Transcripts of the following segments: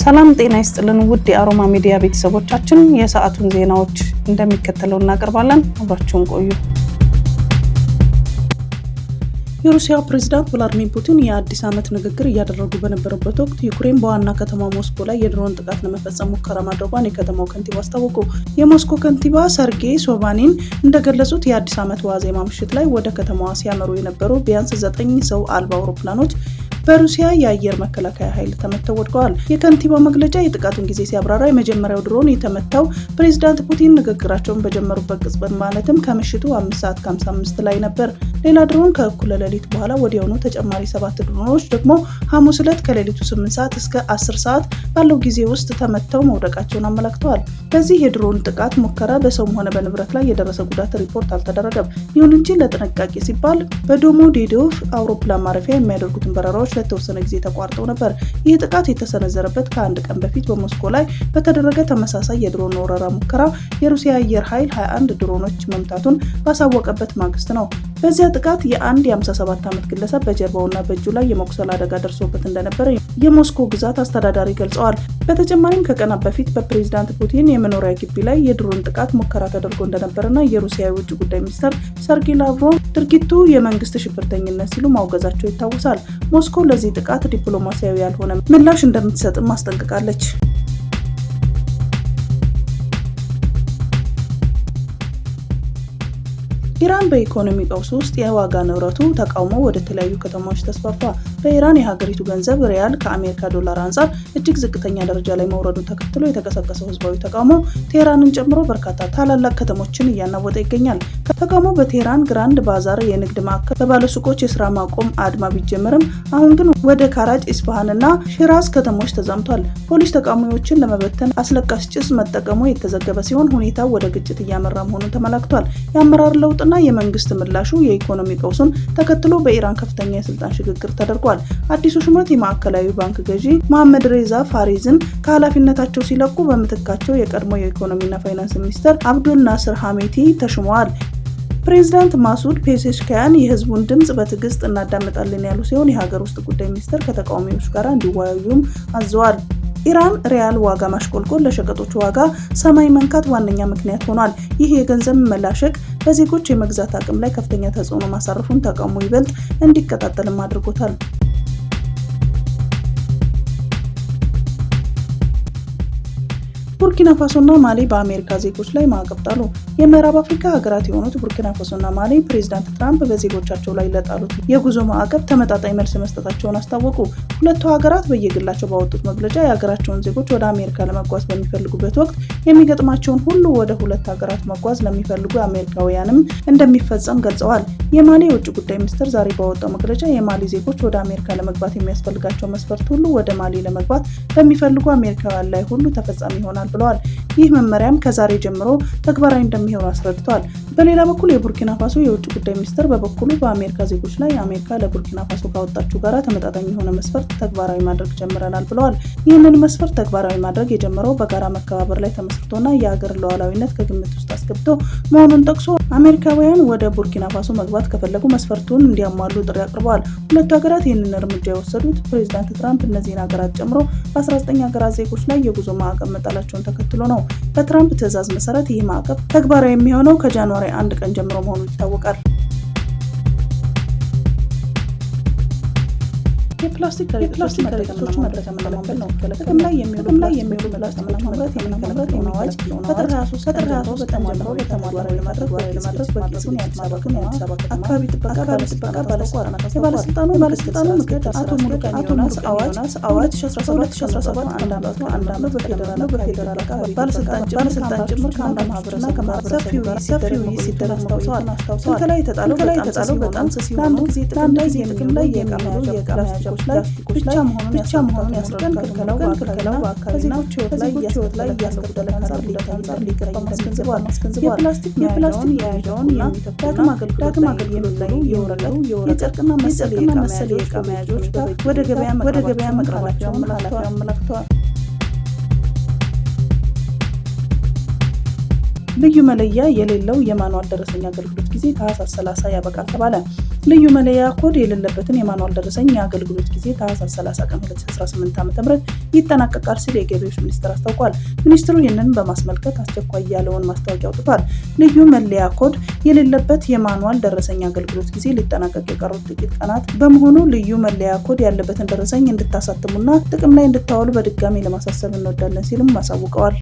ሰላም ጤና ይስጥልን ውድ የአሮማ ሚዲያ ቤተሰቦቻችን፣ የሰዓቱን ዜናዎች እንደሚከተለው እናቀርባለን። አብራችሁን ቆዩ። የሩሲያ ፕሬዝዳንት ቭላድሚር ፑቲን የአዲስ ዓመት ንግግር እያደረጉ በነበረበት ወቅት ዩክሬን በዋና ከተማ ሞስኮ ላይ የድሮን ጥቃት ለመፈጸም ሙከራ ማድረጓን የከተማው ከንቲባ አስታወቁ። የሞስኮ ከንቲባ ሰርጌይ ሶባኒን እንደገለጹት የአዲስ ዓመት ዋዜማ ምሽት ላይ ወደ ከተማዋ ሲያመሩ የነበሩ ቢያንስ 9 ሰው አልባ አውሮፕላኖች በሩሲያ የአየር መከላከያ ኃይል ተመተው ወድቀዋል። የከንቲባው መግለጫ የጥቃቱን ጊዜ ሲያብራራ የመጀመሪያው ድሮን የተመታው ፕሬዝዳንት ፑቲን ንግግራቸውን በጀመሩበት ቅጽበት ማለትም ከምሽቱ 5:55 ላይ ነበር። ሌላ ድሮን ከእኩለ ሌሊት በኋላ ወዲያውኑ ተጨማሪ 7 ድሮኖች ደግሞ ሐሙስ ዕለት ከሌሊቱ 8 ሰዓት እስከ 10 ሰዓት ባለው ጊዜ ውስጥ ተመተው መውደቃቸውን አመላክተዋል። በዚህ የድሮን ጥቃት ሙከራ በሰውም ሆነ በንብረት ላይ የደረሰ ጉዳት ሪፖርት አልተደረገም። ይሁን እንጂ ለጥንቃቄ ሲባል በዶሞዴዶቭ አውሮፕላን ማረፊያ የሚያደርጉትን በረራዎች ለተወሰነ ጊዜ ተቋርጠው ነበር። ይህ ጥቃት የተሰነዘረበት ከአንድ ቀን በፊት በሞስኮ ላይ በተደረገ ተመሳሳይ የድሮን ወረራ ሙከራ የሩሲያ አየር ኃይል 21 ድሮኖች መምታቱን ባሳወቀበት ማግስት ነው። በዚያ ጥቃት የአንድ የ57 ዓመት ግለሰብ በጀርባውና በእጁ ላይ የመቁሰል አደጋ ደርሶበት እንደነበር የሞስኮ ግዛት አስተዳዳሪ ገልጸዋል። በተጨማሪም ከቀናት በፊት በፕሬዝዳንት ፑቲን የመኖሪያ ግቢ ላይ የድሮን ጥቃት ሙከራ ተደርጎ እንደነበርና የሩሲያ የውጭ ጉዳይ ሚኒስትር ሰርጌይ ላቭሮቭ ድርጊቱ የመንግስት ሽብርተኝነት ሲሉ ማውገዛቸው ይታወሳል። ሞስኮ ለዚህ ጥቃት ዲፕሎማሲያዊ ያልሆነ ምላሽ እንደምትሰጥም አስጠንቅቃለች። ኢራን በኢኮኖሚ ቀውስ ውስጥ የዋጋ ንረቱ ተቃውሞ ወደ ተለያዩ ከተማዎች ተስፋፋ። በኢራን የሀገሪቱ ገንዘብ ሪያል ከአሜሪካ ዶላር አንጻር እጅግ ዝቅተኛ ደረጃ ላይ መውረዱን ተከትሎ የተቀሰቀሰው ህዝባዊ ተቃውሞ ቴህራንን ጨምሮ በርካታ ታላላቅ ከተሞችን እያናወጠ ይገኛል። ተቃውሞ በቴህራን ግራንድ ባዛር የንግድ ማዕከል በባለሱቆች የስራ ማቆም አድማ ቢጀምርም አሁን ግን ወደ ካራጅ፣ ኢስፋሃን እና ሺራዝ ከተሞች ተዛምቷል። ፖሊስ ተቃዋሚዎችን ለመበተን አስለቃሽ ጭስ መጠቀሙ የተዘገበ ሲሆን ሁኔታው ወደ ግጭት እያመራ መሆኑን ተመላክቷል። የአመራር ለውጥ የመንግስት ምላሹ የኢኮኖሚ ቀውሱን ተከትሎ በኢራን ከፍተኛ የስልጣን ሽግግር ተደርጓል። አዲሱ ሹመት የማዕከላዊ ባንክ ገዢ መሐመድ ሬዛ ፋሪዝን ከኃላፊነታቸው ሲለቁ በምትካቸው የቀድሞ የኢኮኖሚና ፋይናንስ ሚኒስትር አብዱል ናስር ሐሜቲ ተሹመዋል። ፕሬዝዳንት ማሱድ ፔዜሽኪያን የህዝቡን ድምጽ በትዕግስት እናዳምጣለን ያሉ ሲሆን የሀገር ውስጥ ጉዳይ ሚኒስትር ከተቃዋሚዎች ጋር እንዲወያዩም አዘዋል። ኢራን ሪያል ዋጋ ማሽቆልቆል ለሸቀጦች ዋጋ ሰማይ መንካት ዋነኛ ምክንያት ሆኗል። ይህ የገንዘብ መላሸቅ በዜጎች የመግዛት አቅም ላይ ከፍተኛ ተጽዕኖ ማሳረፉን ተቃውሞ ይበልጥ እንዲቀጣጠልም አድርጎታል። ቡርኪና ፋሶና ማሊ በአሜሪካ ዜጎች ላይ ማዕቀብ ጣሉ። የምዕራብ አፍሪካ ሀገራት የሆኑት ቡርኪና ፋሶና ማሊ ፕሬዝዳንት ትራምፕ በዜጎቻቸው ላይ ለጣሉት የጉዞ ማዕቀብ ተመጣጣኝ መልስ መስጠታቸውን አስታወቁ። ሁለቱ ሀገራት በየግላቸው ባወጡት መግለጫ የሀገራቸውን ዜጎች ወደ አሜሪካ ለመጓዝ በሚፈልጉበት ወቅት የሚገጥማቸውን ሁሉ ወደ ሁለት ሀገራት መጓዝ ለሚፈልጉ አሜሪካውያንም እንደሚፈጸም ገልጸዋል። የማሊ የውጭ ጉዳይ ሚኒስትር ዛሬ ባወጣው መግለጫ የማሊ ዜጎች ወደ አሜሪካ ለመግባት የሚያስፈልጋቸው መስፈርት ሁሉ ወደ ማሊ ለመግባት በሚፈልጉ አሜሪካውያን ላይ ሁሉ ተፈጻሚ ይሆናል ብለዋል። ይህ መመሪያም ከዛሬ ጀምሮ ተግባራዊ እንደሚሆን አስረድተዋል። በሌላ በኩል የቡርኪና ፋሶ የውጭ ጉዳይ ሚኒስትር በበኩሉ በአሜሪካ ዜጎች ላይ አሜሪካ ለቡርኪና ፋሶ ካወጣችው ጋራ ተመጣጣኝ የሆነ መስፈርት ተግባራዊ ማድረግ ጀምረናል ብለዋል። ይህንን መስፈርት ተግባራዊ ማድረግ የጀመረው በጋራ መከባበር ላይ ተመስርቶና የሀገር ሉዓላዊነት ከግምት ውስጥ አስገብቶ መሆኑን ጠቅሶ አሜሪካውያን ወደ ቡርኪና ፋሶ መግባት ከፈለጉ መስፈርቱን እንዲያሟሉ ጥሪ አቅርበዋል። ሁለቱ ሀገራት ይህንን እርምጃ የወሰዱት ፕሬዝዳንት ትራምፕ እነዚህን ሀገራት ጨምሮ በ19 ሀገራት ዜጎች ላይ የጉዞ ማዕቀብ መጣላቸውን ተከትሎ ነው። በትራምፕ ትዕዛዝ መሰረት ይህ ማዕቀብ ተግባራዊ የሚሆነው ከጃንዋሪ 1 ቀን ጀምሮ መሆኑ ይታወቃል። የፕላስቲክ ከረጢቶች መጠቀም መከልከል ነው። ጥቅም ላይ የሚውሉ ፕላስቲኮች ማምረት የሚከለከል አዋጅ ከጥር 23 በተሟላው ተግባራዊ ለማድረግ በቂሱን የአዲስ አበባ አካባቢ ጥበቃ ባለስልጣን የባለስልጣኑ ምክትል አቶ ሙሉቀን ዮናስ አዋጅ 17 አንድ ዓመት በፌዴራል አካባቢ ባለስልጣን ጭምር ከአንድ ማህበረሰብ ሰፊ ውይይት ሲደረግ አስታውሰዋል። ክልከላ የተጣለው በጣም ስስ የሆኑ ጥቅም ላይ የሚውሉ የዕቃ መያዣዎች ላይ ብቻ መሆኑን ያስረዳል። ክልከላው በአካባቢና ሕይወት ላይ እያስከተለ ካለው ጉዳት አንጻር ሊቀርብ አስገንዝበዋል። የፕላስቲክ መያዣውን ዳግም አገልግሎት ላይ የወረዱ የጨርቅና መሰል የዕቃ መያዣዎች ወደ ገበያ መቅረባቸውን አመላክተዋል። ልዩ መለያ የሌለው የማኑዋል ደረሰኝ አገልግሎት ጊዜ ታህሳስ 30 ያበቃል ተባለ። ልዩ መለያ ኮድ የሌለበትን የማኑዋል ደረሰኝ የአገልግሎት ጊዜ ታህሳስ 30 ቀን 2018 ዓ.ም ይጠናቀቃል ሲል የገቢዎች ሚኒስቴር አስታውቋል። ሚኒስትሩ ይህንን በማስመልከት አስቸኳይ ያለውን ማስታወቂያ አውጥቷል። ልዩ መለያ ኮድ የሌለበት የማኑዋል ደረሰኝ አገልግሎት ጊዜ ሊጠናቀቅ የቀሩት ጥቂት ቀናት በመሆኑ ልዩ መለያ ኮድ ያለበትን ደረሰኝ እንድታሳትሙና ጥቅም ላይ እንድታውሉ በድጋሚ ለማሳሰብ እንወዳለን ሲልም አሳውቀዋል።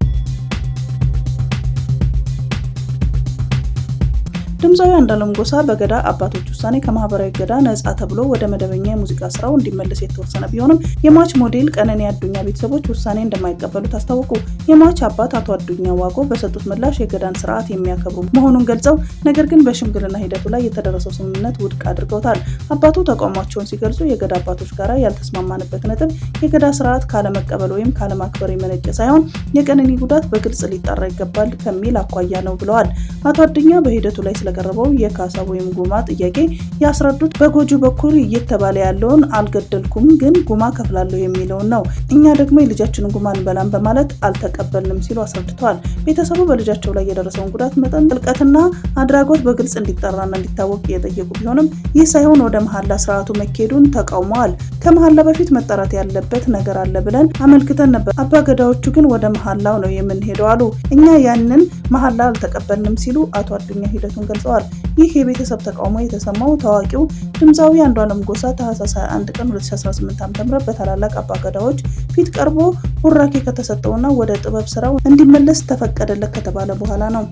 ድምፃዊ አንዱዓለም ጎሳ በገዳ አባቶች ውሳኔ ከማህበራዊ እገዳ ነጻ ተብሎ ወደ መደበኛ የሙዚቃ ስራው እንዲመለስ የተወሰነ ቢሆንም የሟች ሞዴል ቀነኒ አዱኛ ቤተሰቦች ውሳኔ እንደማይቀበሉት አስታወቁ። የሟች አባት አቶ አዱኛ ዋቆ በሰጡት ምላሽ የገዳን ስርዓት የሚያከብሩ መሆኑን ገልጸው ነገር ግን በሽምግልና ሂደቱ ላይ የተደረሰው ስምምነት ውድቅ አድርገውታል። አባቱ ተቃውሟቸውን ሲገልጹ የገዳ አባቶች ጋር ያልተስማማንበት ነጥብ የገዳ ስርዓት ካለመቀበል ወይም ካለማክበር የመነጨ ሳይሆን የቀነኒ ጉዳት በግልጽ ሊጣራ ይገባል ከሚል አኳያ ነው ብለዋል። አቶ አዱኛ በሂደቱ ላይ ስለቀረበው የካሳ ወይም ጉማ ጥያቄ ያስረዱት በጎጁ በኩል እየተባለ ያለውን አልገደልኩም ግን ጉማ ከፍላለሁ የሚለውን ነው። እኛ ደግሞ የልጃችንን ጉማ እንበላም በማለት አልተቀበልንም ሲሉ አስረድተዋል። ቤተሰቡ በልጃቸው ላይ የደረሰውን ጉዳት መጠን፣ ጥልቀትና አድራጎት በግልጽ እንዲጠራና እንዲታወቅ የጠየቁ ቢሆንም ይህ ሳይሆን ወደ መሐላ ስርዓቱ መኬዱን ተቃውመዋል። ከመሐላ በፊት መጠራት ያለበት ነገር አለ ብለን አመልክተን ነበር። አባ ገዳዎቹ ግን ወደ መሐላው ነው የምንሄደው አሉ። እኛ ያንን መሐላ አልተቀበልንም ሲሉ አቶ አዱኛ ሂደቱን ገልጸዋል። ይህ የቤተሰብ ተቃውሞ የተሰማው ታዋቂው ድምፃዊ አንዱዓለም ጎሳ ታህሳስ 21 ቀን 2018 ዓ.ም በታላላቅ አባገዳዎች ፊት ቀርቦ ቡራኬ ከተሰጠውና ወደ ጥበብ ስራው እንዲመለስ ተፈቀደለት ከተባለ በኋላ ነው።